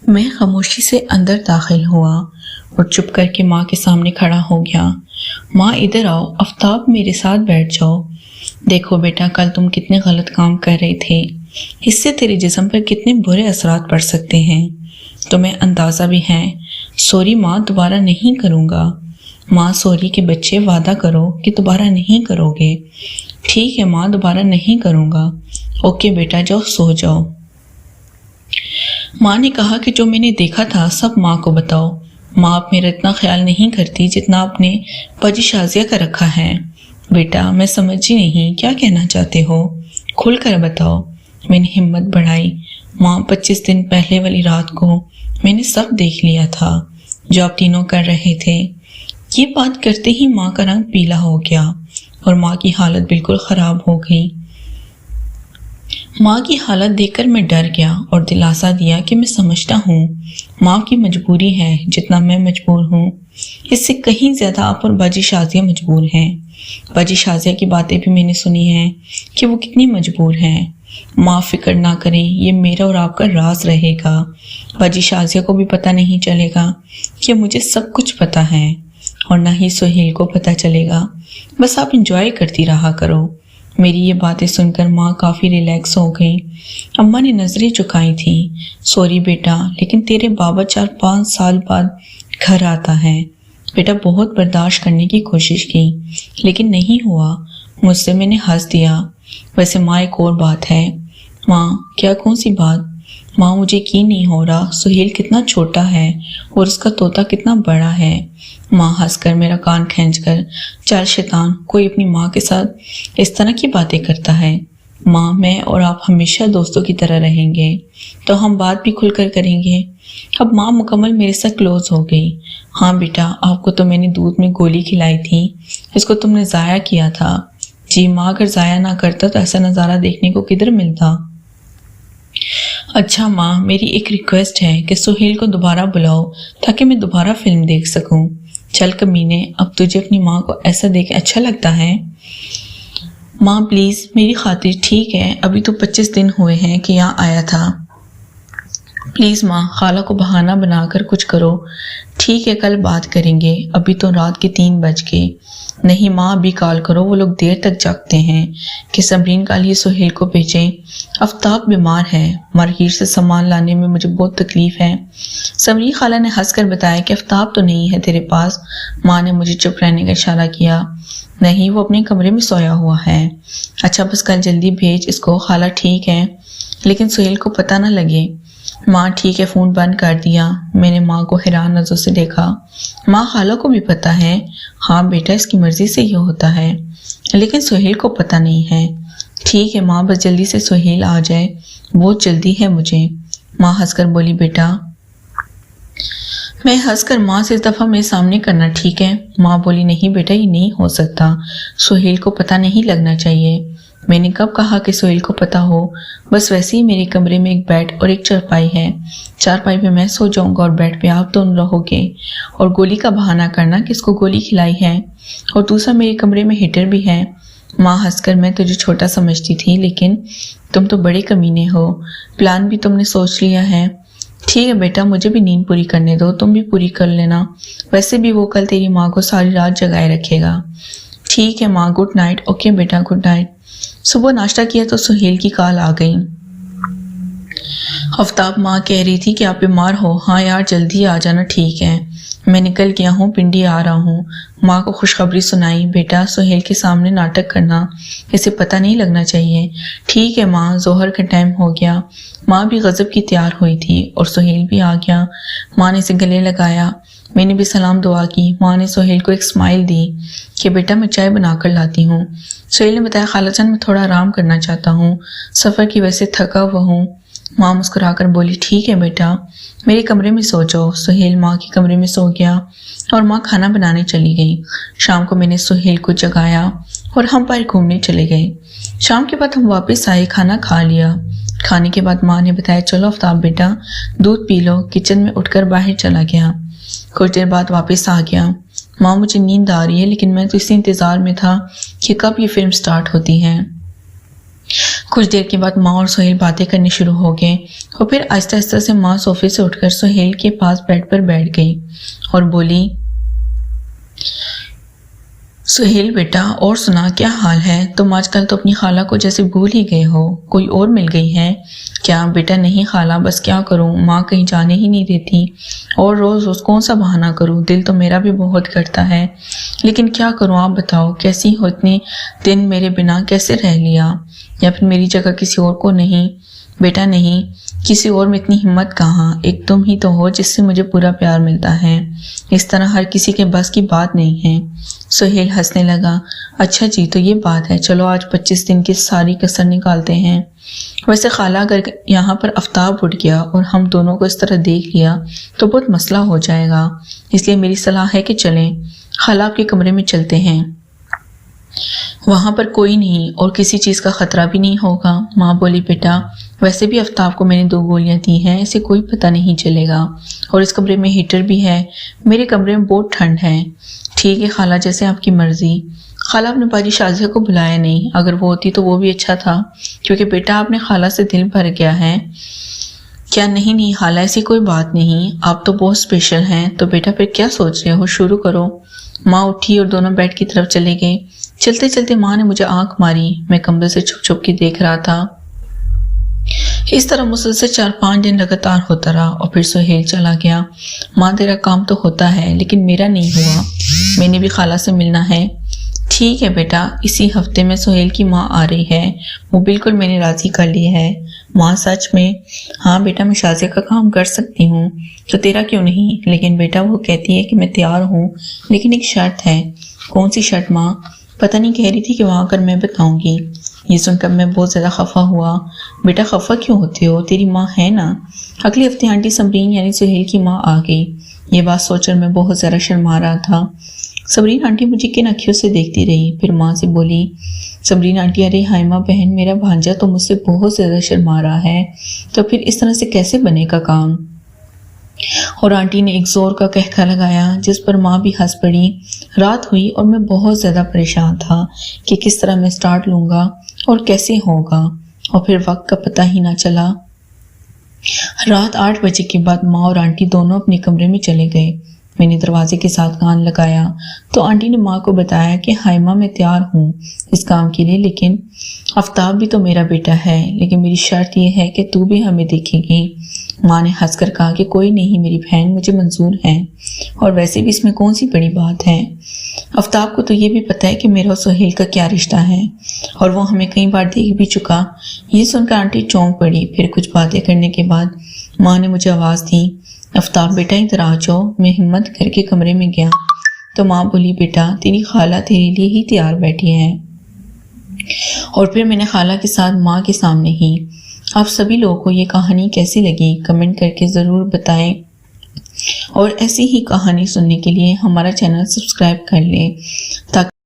میں خاموشی سے اندر داخل ہوا اور چپ کر کے ماں کے سامنے کھڑا ہو گیا۔ ماں ادھر آؤ، آفتاب میرے ساتھ بیٹھ جاؤ۔ دیکھو بیٹا، کل تم کتنے غلط کام کر رہے تھے، اس سے تیرے جسم پر کتنے برے اثرات پڑ سکتے ہیں، تمہیں اندازہ بھی ہے۔ سوری ماں، دوبارہ نہیں کروں گا۔ ماں، سوری کے بچے، وعدہ کرو کہ دوبارہ نہیں کرو گے۔ ٹھیک ہے ماں، دوبارہ نہیں کروں گا۔ اوکے بیٹا، جاؤ سو جاؤ۔ ماں نے کہا کہ جو میں نے دیکھا تھا سب ماں کو بتاؤ۔ ماں اب میرا اتنا خیال نہیں کرتی جتنا آپ نے باجی شازیہ کا رکھا ہے۔ بیٹا، میں سمجھی نہیں، کیا کہنا چاہتے ہو؟ کھل کر بتاؤ۔ میں نے ہمت بڑھائی۔ ماں، 25 دن پہلے والی رات کو میں نے سب دیکھ لیا تھا جو آپ تینوں کر رہے تھے۔ یہ بات کرتے ہی ماں کا رنگ پیلا ہو گیا اور ماں کی حالت بالکل خراب ہو گئی۔ ماں کی حالت دیکھ کر میں ڈر گیا اور دلاسا دیا کہ میں سمجھتا ہوں ماں کی مجبوری ہے جتنا میں مجبور ہوں، اس سے کہیں زیادہ آپ اور باجی شازیہ مجبور ہیں۔ باجی شازیہ کی باتیں بھی میں نے سنی ہیں کہ وہ کتنی مجبور ہیں۔ ماں فکر نہ کریں، یہ میرا اور آپ کا راز رہے گا۔ باجی شازیہ کو بھی پتہ نہیں چلے گا کہ مجھے سب کچھ پتہ ہے، اور نہ ہی سہیل کو پتہ چلے گا۔ بس آپ انجوائے کرتی رہا کرو۔ میری یہ باتیں سن کر ماں کافی ریلیکس ہو گئی۔ اماں نے نظریں چکائی تھیں۔ سوری بیٹا، لیکن تیرے بابا 4-5 سال بعد گھر آتا ہے۔ بیٹا، بہت برداشت کرنے کی کوشش کی لیکن نہیں ہوا، مجھ سے میں نے ہنس دیا۔ ویسے ماں، ایک اور بات ہے۔ ماں، کیا؟ کون سی بات؟ ماں، مجھے یقین نہیں ہو رہا سہیل کتنا چھوٹا ہے اور اس کا طوطا کتنا بڑا ہے۔ ماں ہنس کر میرا کان کھینچ کر، چل شیطان، کوئی اپنی ماں کے ساتھ اس طرح کی باتیں کرتا ہے۔ ماں، میں اور آپ ہمیشہ دوستوں کی طرح رہیں گے تو ہم بات بھی کھل کر کریں گے۔ اب ماں مکمل میرے ساتھ کلوز ہو گئی۔ ہاں بیٹا، آپ کو تو میں نے دودھ میں گولی کھلائی تھی، اس کو تم نے ضائع کیا تھا۔ جی ماں، اگر ضائع نہ کرتا تو ایسا نظارہ دیکھنے کو کدھر ملتا۔ اچھا ماں، میری ایک ریکویسٹ ہے کہ سہیل کو دوبارہ بلاؤ تاکہ میں دوبارہ فلم دیکھ سکوں۔ چل کمینے، اب تجھے اپنی ماں کو ایسا دیکھ اچھا لگتا ہے؟ ماں پلیز، میری خاطر، ٹھیک ہے، ابھی تو 25 دن ہوئے ہیں کہ یہاں آیا تھا۔ پلیز ماں، خالہ کو بہانہ بنا کر کچھ کرو۔ ٹھیک ہے، کل بات کریں گے، ابھی تو رات کے 3 بج گئے۔ نہیں ماں، ابھی کال کرو، وہ لوگ دیر تک جاگتے ہیں کہ سمرین کل ہی سہیل کو بھیجیں۔ آفتاب بیمار ہے، مارکیٹ سے سامان لانے میں مجھے بہت تکلیف ہے۔ سمرین خالہ نے ہنس کر بتایا کہ آفتاب تو نہیں ہے تیرے پاس۔ ماں نے مجھے چپ رہنے کا اشارہ کیا۔ نہیں، وہ اپنے کمرے میں سویا ہوا ہے۔ اچھا، بس کل جلدی بھیج اس کو۔ خالہ ٹھیک ہے، لیکن سہیل کو پتہ نہ لگے۔ ماں ٹھیک ہے، فون بند کر دیا۔ میں نے ماں کو حیران نظروں سے دیکھا۔ ماں، خالہ کو بھی پتہ ہے؟ ہاں بیٹا، اس کی مرضی سے یہ ہوتا ہے، لیکن سہیل کو پتہ نہیں ہے۔ ٹھیک ہے ماں، بس جلدی سے سہیل آ جائے، بہت جلدی ہے مجھے۔ ماں ہنس کر بولی، بیٹا۔ میں ہنس کر ماں سے اس دفعہ میرے سامنے کرنا، ٹھیک ہے؟ ماں بولی، نہیں بیٹا، یہ نہیں ہو سکتا، سہیل کو پتہ نہیں لگنا چاہیے۔ میں نے کب کہا کہ سہیل کو پتہ ہو؟ بس ویسے ہی میرے کمرے میں ایک بیڈ اور ایک چارپائی ہے، چارپائی پہ میں سو جاؤں گا اور بیڈ پہ آپ دونوں رہو گے، اور گولی کا بہانہ کرنا کہ اس کو گولی کھلائی ہے، اور دوسرا میرے کمرے میں ہیٹر بھی ہے۔ ماں ہنس کر، میں تجھے چھوٹا سمجھتی تھی لیکن تم تو بڑے کمینے ہو، پلان بھی تم نے سوچ لیا ہے۔ ٹھیک ہے بیٹا، مجھے بھی نیند پوری کرنے دو، تم بھی پوری کر لینا، ویسے بھی وہ کل تیری ماں کو ساری رات جگائے رکھے گا۔ ٹھیک ہے ماں، گڈ نائٹ۔ اوکے بیٹا، گڈ نائٹ۔ صبح ناشتہ کیا تو سہیل کی کال آ گئی۔ آفتاب، ماں کہہ رہی تھی کہ آپ بیمار ہو۔ ہاں یار، جلدی آ جانا۔ ٹھیک ہے، میں نکل گیا ہوں، پنڈی آ رہا ہوں۔ ماں کو خوشخبری سنائی، بیٹا سہیل کے سامنے ناٹک کرنا، اسے پتہ نہیں لگنا چاہیے۔ ٹھیک ہے ماں، ظہر کا ٹائم ہو گیا۔ ماں بھی غضب کی تیار ہوئی تھی اور سہیل بھی آ گیا۔ ماں نے اسے گلے لگایا، میں نے بھی سلام دعا کی۔ ماں نے سہیل کو ایک اسمائل دی کہ بیٹا میں چائے بنا کر لاتی ہوں۔ سہیل نے بتایا، خالہ جان میں تھوڑا آرام کرنا چاہتا ہوں، سفر کی وجہ سے تھکا ہوا ہوں۔ ماں مسکرا کر بولی، ٹھیک ہے بیٹا، میرے کمرے میں سو جاؤ۔ سہیل ماں کے کمرے میں سو گیا اور ماں کھانا بنانے چلی گئی۔ شام کو میں نے سہیل کو جگایا اور ہم باہر گھومنے چلے گئے۔ شام کے بعد ہم واپس آئے، کھانا کھا لیا۔ کھانے کے بعد ماں نے بتایا، چلو آفتاب بیٹا دودھ پی لو۔ کچن میں اٹھ کر باہر چلا گیا۔ کچھ دیر بعد واپس آ گیا۔ ماں، مجھے نیند آ رہی ہے لیکن میں تو اسی انتظار میں تھا کہ کب یہ فلم سٹارٹ ہوتی ہے۔ کچھ دیر کے بعد ماں اور سہیل باتیں کرنے شروع ہو گئے اور پھر آہستہ آہستہ سے ماں صوفے سے اٹھ کر سہیل کے پاس بیڈ پر بیٹھ گئی اور بولی، سہیل بیٹا اور سنا، کیا حال ہے؟ تم آج کل تو اپنی خالہ کو جیسے بھول ہی گئے ہو، کوئی اور مل گئی ہے کیا؟ بیٹا نہیں خالہ، بس کیا کروں، ماں کہیں جانے ہی نہیں دیتی اور روز روز کون سا بہانہ کروں، دل تو میرا بھی بہت کرتا ہے، لیکن کیا کروں، آپ بتاؤ کیسی ہو، اتنے دن میرے بنا کیسے رہ لیا، یا پھر میری جگہ کسی اور کو نہیں؟ بیٹا نہیں، کسی اور میں اتنی ہمت کہاں، ایک تم ہی تو ہو جس سے مجھے پورا پیار ملتا ہے، اس طرح ہر کسی کے بس کی بات نہیں ہے۔ سہیل ہنسنے لگا، اچھا جی تو یہ بات ہے، چلو آج 25 دن کی ساری کسر نکالتے ہیں۔ ویسے خالہ اگر یہاں پر آفتاب اٹھ گیا اور ہم دونوں کو اس طرح دیکھ لیا تو بہت مسئلہ ہو جائے گا، اس لیے میری صلاح ہے کہ چلیں خالہ آپ کے کمرے میں چلتے ہیں، وہاں پر کوئی نہیں اور کسی چیز کا خطرہ بھی نہیں ہوگا۔ ماں بولی، بیٹا ویسے بھی آفتاب کو میں نے 2 گولیاں دی ہیں، اسے کوئی پتہ نہیں چلے گا، اور اس کمرے میں ہیٹر بھی ہے، میرے کمرے میں بہت ٹھنڈ ہے۔ ٹھیک ہے خالہ، جیسے آپ کی مرضی۔ خالہ آپ نے باجی شازیہ کو بلایا نہیں، اگر وہ ہوتی تو وہ بھی اچھا تھا، کیونکہ بیٹا آپ نے خالہ سے دل بھر گیا ہے۔ کیا نہیں خالہ، ایسی کوئی بات نہیں، آپ تو بہت اسپیشل ہیں، تو بیٹا پھر کیا سوچ رہے ہو، شروع کرو۔ ماں اٹھی اور دونوں بیڈ کی طرف چلے گئے۔ چلتے چلتے ماں نے مجھے آنکھ ماری، میں کمرے سے چھپ چھپ کے دیکھ رہا تھا۔ اس طرح مسلسل 4-5 دن لگاتار ہوتا رہا اور پھر سہیل چلا گیا۔ ماں تیرا کام تو ہوتا ہے لیکن میرا نہیں ہوا، میں نے بھی خالہ سے ملنا ہے۔ ٹھیک ہے بیٹا، اسی ہفتے میں سہیل کی ماں آ رہی ہے، وہ بالکل میں نے راضی کر لی ہے۔ ماں سچ میں؟ ہاں بیٹا، میں شازیہ کا کام کر سکتی ہوں تو تیرا کیوں نہیں؟ لیکن بیٹا وہ کہتی ہے کہ میں تیار ہوں، لیکن ایک شرط ہے۔ کون سی شرط ماں؟ پتہ نہیں، کہہ رہی تھی کہ وہاں کر میں بتاؤں گی۔ یہ سن کر میں بہت زیادہ خفا ہوا۔ بیٹا خفا کیوں ہوتے ہو، تیری ماں ہے نا؟ اگلے ہفتے آنٹی سمرین یعنی سہیل کی ماں آ گئی۔ یہ بات سوچ کر میں بہت زیادہ شرما رہا تھا۔ سمرین آنٹی مجھے کن اکھیوں سے دیکھتی رہی، پھر ماں سے بولی، سمرین آنٹی، ارے ہائمہ بہن، میرا بھانجا تو مجھ سے بہت زیادہ شرما رہا ہے، تو پھر اس طرح سے کیسے بنے گا کام؟ اور آنٹی نے ایک زور کا کہکا لگایا جس پر ماں بھی ہنس پڑی۔ رات ہوئی اور میں بہت زیادہ پریشان تھا کہ کس طرح میں سٹارٹ لوں گا اور کیسے ہوگا، اور پھر وقت کا پتہ ہی نہ چلا۔ رات 8 بجے کے بعد ماں اور آنٹی دونوں اپنے کمرے میں چلے گئے۔ میں نے دروازے کے ساتھ کان لگایا تو آنٹی نے ماں کو بتایا کہ ہائمہ میں تیار ہوں اس کام کے لیے، لیکن آفتاب بھی تو میرا بیٹا ہے، لیکن میری شرط یہ ہے کہ تو بھی ہمیں دیکھے گی۔ ماں نے ہنس کر کہا کہ کوئی نہیں میری بہن، مجھے منظور ہے، اور ویسے بھی اس میں کون سی بڑی بات ہے، آفتاب کو تو یہ بھی پتہ ہے کہ میرا اور سہیل کا کیا رشتہ ہے، اور وہ ہمیں کئی بار دیکھ بھی چکا۔ یہ سن کر آنٹی چونک پڑی۔ پھر کچھ باتیں کرنے کے بعد ماں نے مجھے آواز دی، آفتاب بیٹا ادھر آ جاؤ۔ میں ہمت کر کے کمرے میں گیا تو ماں بولی، بیٹا تیری خالہ تیرے لیے ہی تیار بیٹھی ہے۔ اور پھر میں نے خالہ کے ساتھ ماں کے سامنے ہی۔ آپ سبھی لوگوں کو یہ کہانی کیسی لگی کمنٹ کر کے ضرور بتائیں، اور ایسی ہی کہانی سننے کے لیے ہمارا چینل سبسکرائب کر لیں تاکہ